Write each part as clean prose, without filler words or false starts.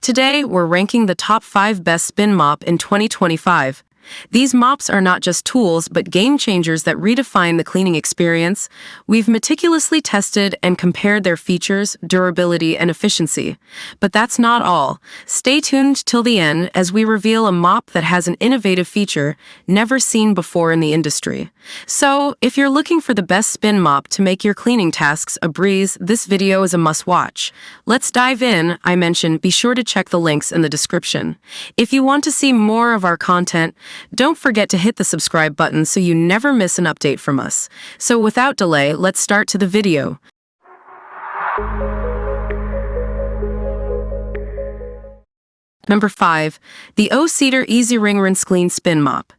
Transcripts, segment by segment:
Today, we're ranking the top 5 best Spin Mop in 2025. These mops are not just tools, but game changers that redefine the cleaning experience. We've meticulously tested and compared their features, durability, and efficiency. But that's not all. Stay tuned till the end as we reveal a mop that has an innovative feature never seen before in the industry. So, if you're looking for the best Spin Mop to make your cleaning tasks a breeze, this video is a must-watch. Let's dive in. I mentioned, be sure to check the links in the description. If you want to see more of our content, don't forget to hit the subscribe button so you never miss an update from us. So without delay, let's start to the video. Number 5. The O-Cedar EasyWring RinseClean Spin Mop.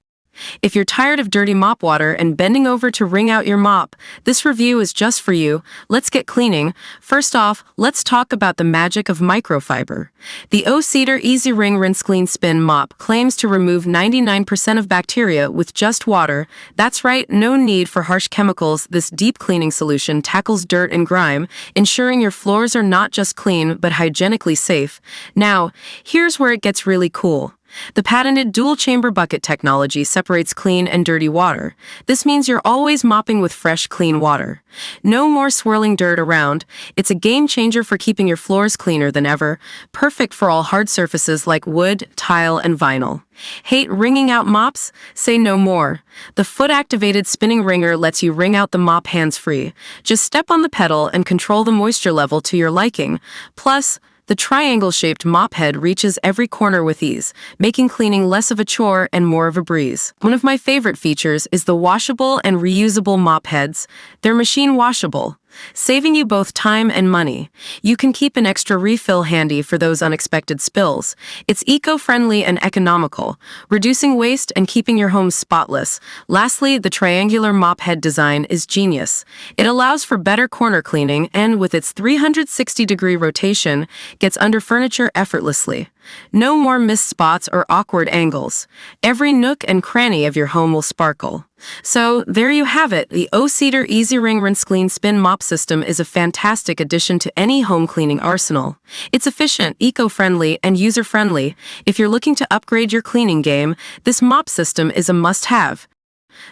If you're tired of dirty mop water and bending over to wring out your mop, this review is just for you. Let's get cleaning. First off, let's talk about the magic of microfiber. The O-Cedar EasyWring RinseClean Spin Mop claims to remove 99% of bacteria with just water. That's right, no need for harsh chemicals. This deep cleaning solution tackles dirt and grime, ensuring your floors are not just clean but hygienically safe. Now, here's where it gets really cool. The patented dual-chamber bucket technology separates clean and dirty water. This means you're always mopping with fresh, clean water. No more swirling dirt around. It's a game-changer for keeping your floors cleaner than ever, perfect for all hard surfaces like wood, tile, and vinyl. Hate wringing out mops? Say no more. The foot-activated spinning wringer lets you wring out the mop hands-free. Just step on the pedal and control the moisture level to your liking. Plus, the triangle-shaped mop head reaches every corner with ease, making cleaning less of a chore and more of a breeze. One of my favorite features is the washable and reusable mop heads. They're machine washable, saving you both time and money. You can keep an extra refill handy for those unexpected spills. It's eco-friendly and economical, reducing waste and keeping your home spotless. Lastly, the triangular mop head design is genius. It allows for better corner cleaning and, with its 360-degree rotation, gets under furniture effortlessly. No more missed spots or awkward angles. Every nook and cranny of your home will sparkle. So, there you have it. The O-Cedar EasyWring RinseClean Spin Mop system is a fantastic addition to any home cleaning arsenal. It's efficient, eco-friendly, and user-friendly. If you're looking to upgrade your cleaning game, this mop system is a must-have.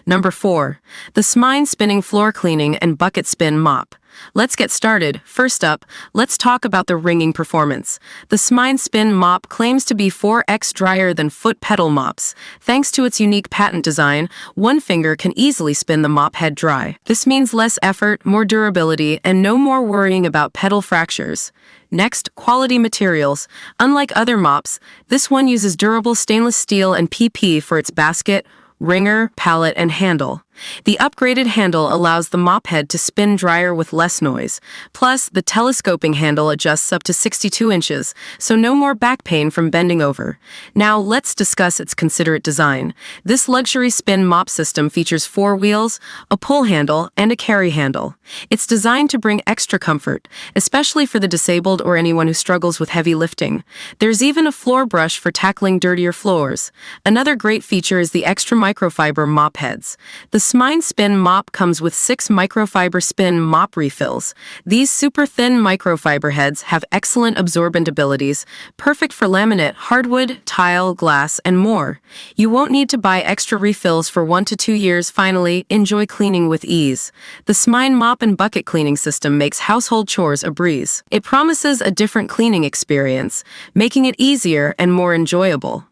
Number 4. The Tsmine Spinning Floor Cleaning and Bucket Spin Mop. Let's get started. First up, let's talk about the wringing performance. The Tsmine Spin Mop claims to be 4x drier than foot pedal mops. Thanks to its unique patent design, one finger can easily spin the mop head dry. This means less effort, more durability, and no more worrying about pedal fractures. Next, quality materials. Unlike other mops, this one uses durable stainless steel and PP for its basket, wringer, pallet, and handle. The upgraded handle allows the mop head to spin drier with less noise. Plus, the telescoping handle adjusts up to 62 inches, so no more back pain from bending over. Now, let's discuss its considerate design. This luxury spin mop system features 4 wheels, a pull handle, and a carry handle. It's designed to bring extra comfort, especially for the disabled or anyone who struggles with heavy lifting. There's even a floor brush for tackling dirtier floors. Another great feature is the extra microfiber mop heads. The Tsmine Spin Mop comes with 6 microfiber spin mop refills. These super thin microfiber heads have excellent absorbent abilities, perfect for laminate, hardwood, tile, glass, and more. You won't need to buy extra refills for 1 to 2 years. Finally, enjoy cleaning with ease. The Tsmine Mop and Bucket cleaning system makes household chores a breeze. It promises a different cleaning experience, making it easier and more enjoyable.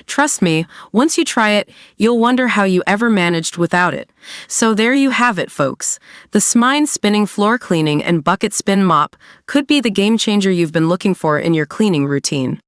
Trust me, once you try it, you'll wonder how you ever managed without it. So there you have it, folks. The Tsmine Spinning Floor Cleaning and Bucket Spin Mop could be the game changer you've been looking for in your cleaning routine.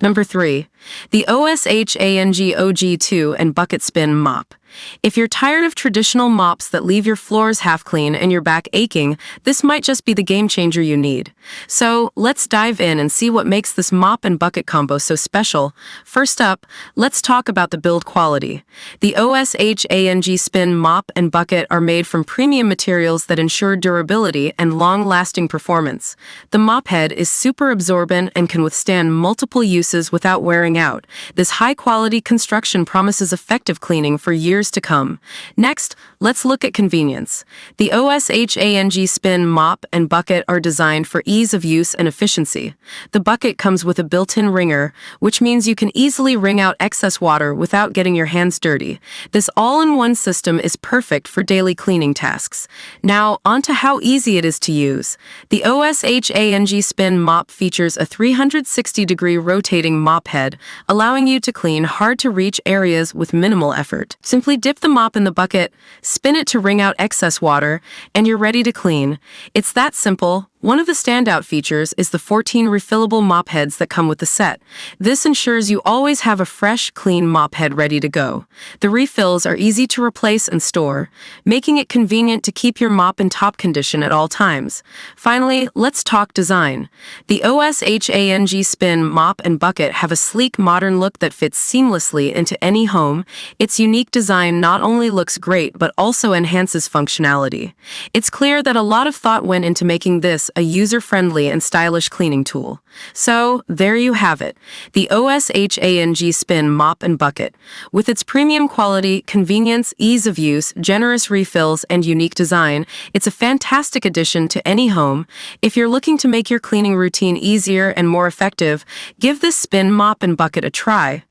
Number 3. The OSHANG OG2 and Bucket Spin Mop. If you're tired of traditional mops that leave your floors half clean and your back aching, this might just be the game changer you need. So, let's dive in and see what makes this mop and bucket combo so special. First up, let's talk about the build quality. The OSHANG Spin Mop and Bucket are made from premium materials that ensure durability and long-lasting performance. The mop head is super absorbent and can withstand multiple uses without wearing out. This high-quality construction promises effective cleaning for years years to come. Next, let's look at convenience. The OSHANG Spin Mop and Bucket are designed for ease of use and efficiency. The bucket comes with a built-in wringer, which means you can easily wring out excess water without getting your hands dirty. This all-in-one system is perfect for daily cleaning tasks. Now, on to how easy it is to use. The OSHANG Spin Mop features a 360-degree rotating mop head, allowing you to clean hard-to-reach areas with minimal effort. Simply dip the mop in the bucket, spin it to wring out excess water, and you're ready to clean. It's that simple. One of the standout features is the 14 refillable mop heads that come with the set. This ensures you always have a fresh, clean mop head ready to go. The refills are easy to replace and store, making it convenient to keep your mop in top condition at all times. Finally, let's talk design. The OSHANG Spin Mop and Bucket have a sleek, modern look that fits seamlessly into any home. Its unique design not only looks great, but also enhances functionality. It's clear that a lot of thought went into making this a user-friendly and stylish cleaning tool. So, there you have it, the OSHANG Spin Mop and Bucket. With its premium quality, convenience, ease of use, generous refills, and unique design, it's a fantastic addition to any home. If you're looking to make your cleaning routine easier and more effective, give this Spin Mop and Bucket a try.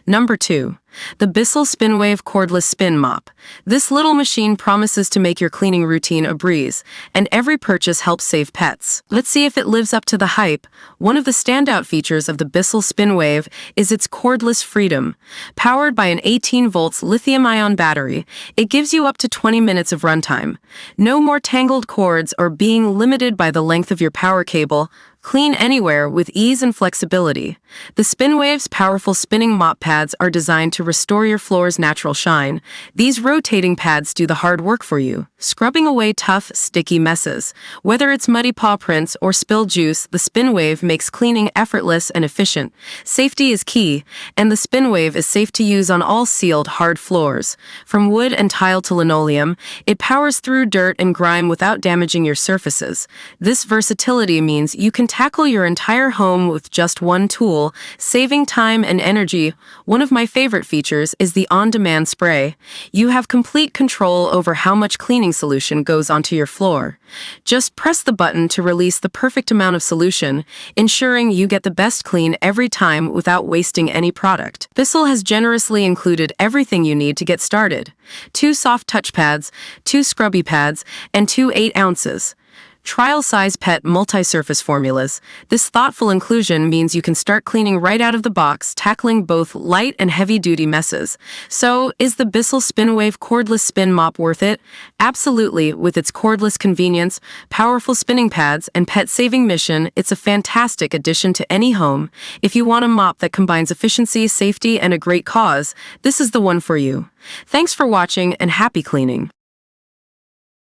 Number 2. The Bissell SpinWave Cordless Spin Mop. This little machine promises to make your cleaning routine a breeze, and every purchase helps save pets. Let's see if it lives up to the hype. One of the standout features of the Bissell SpinWave is its cordless freedom. Powered by an 18 volts lithium-ion battery, it gives you up to 20 minutes of runtime. No more tangled cords or being limited by the length of your power cable. Clean anywhere with ease and flexibility. The SpinWave's powerful spinning mop pads are designed to restore your floor's natural shine. These rotating pads do the hard work for you, scrubbing away tough, sticky messes. Whether it's muddy paw prints or spilled juice, the SpinWave makes cleaning effortless and efficient. Safety is key, and the SpinWave is safe to use on all sealed, hard floors. From wood and tile to linoleum, it powers through dirt and grime without damaging your surfaces. This versatility means you can tackle your entire home with just one tool, saving time and energy. One of my favorite features is the on-demand spray. You have complete control over how much cleaning solution goes onto your floor. Just press the button to release the perfect amount of solution, ensuring you get the best clean every time without wasting any product. Bissell has generously included everything you need to get started. 2 soft touch pads, 2 scrubby pads, and 2 8 ounces. Trial-size pet multi-surface formulas. This thoughtful inclusion means you can start cleaning right out of the box, tackling both light and heavy-duty messes. So, is the Bissell SpinWave Cordless Spin Mop worth it? Absolutely. With its cordless convenience, powerful spinning pads, and pet-saving mission, it's a fantastic addition to any home. If you want a mop that combines efficiency, safety, and a great cause, this is the one for you. Thanks for watching, and happy cleaning.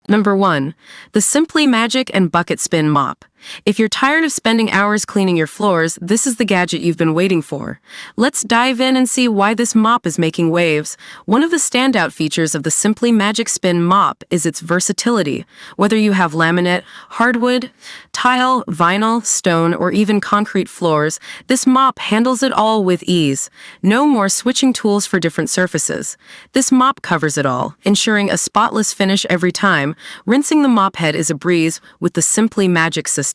Number 1. The Simpli-Magic and Bucket Spin Mop. If you're tired of spending hours cleaning your floors, this is the gadget you've been waiting for. Let's dive in and see why this mop is making waves. One of the standout features of the Simpli-Magic Spin Mop is its versatility. Whether you have laminate, hardwood, tile, vinyl, stone, or even concrete floors, this mop handles it all with ease. No more switching tools for different surfaces. This mop covers it all, ensuring a spotless finish every time. Rinsing the mop head is a breeze with the Simpli-Magic system.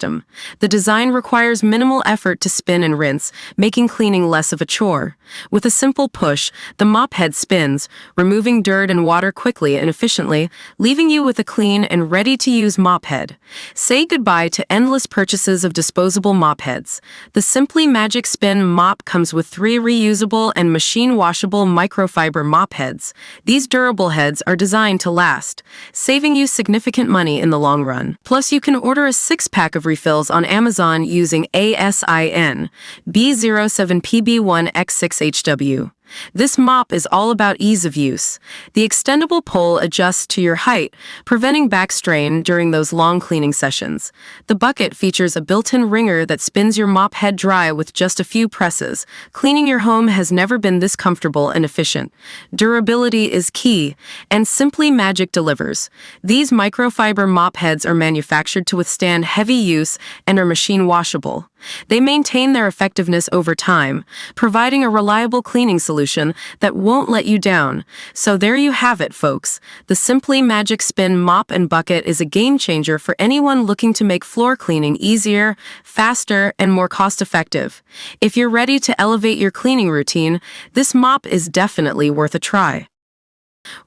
The design requires minimal effort to spin and rinse, making cleaning less of a chore. With a simple push, the mop head spins, removing dirt and water quickly and efficiently, leaving you with a clean and ready-to-use mop head. Say goodbye to endless purchases of disposable mop heads. The Simpli-Magic Spin Mop comes with 3 reusable and machine-washable microfiber mop heads. These durable heads are designed to last, saving you significant money in the long run. Plus, you can order a 6-pack of refills on Amazon using ASIN B07PB1X6HW. This mop is all about ease of use. The extendable pole adjusts to your height, preventing back strain during those long cleaning sessions. The bucket features a built-in wringer that spins your mop head dry with just a few presses. Cleaning your home has never been this comfortable and efficient. Durability is key, and Simpli-Magic delivers. These microfiber mop heads are manufactured to withstand heavy use and are machine washable. They maintain their effectiveness over time, providing a reliable cleaning solution that won't let you down. So there you have it, folks. The Simpli-Magic Spin Mop and Bucket is a game changer for anyone looking to make floor cleaning easier, faster, and more cost-effective. If you're ready to elevate your cleaning routine, this mop is definitely worth a try.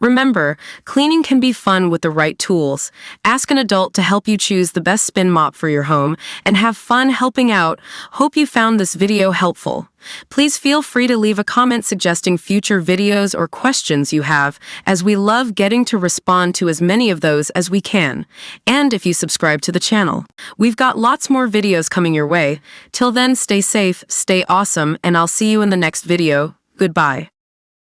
Remember, cleaning can be fun with the right tools. Ask an adult to help you choose the best spin mop for your home and have fun helping out. Hope you found this video helpful. Please feel free to leave a comment suggesting future videos or questions you have, as we love getting to respond to as many of those as we can. And if you subscribe to the channel, we've got lots more videos coming your way. Till then, stay safe, stay awesome, and I'll see you in the next video. Goodbye.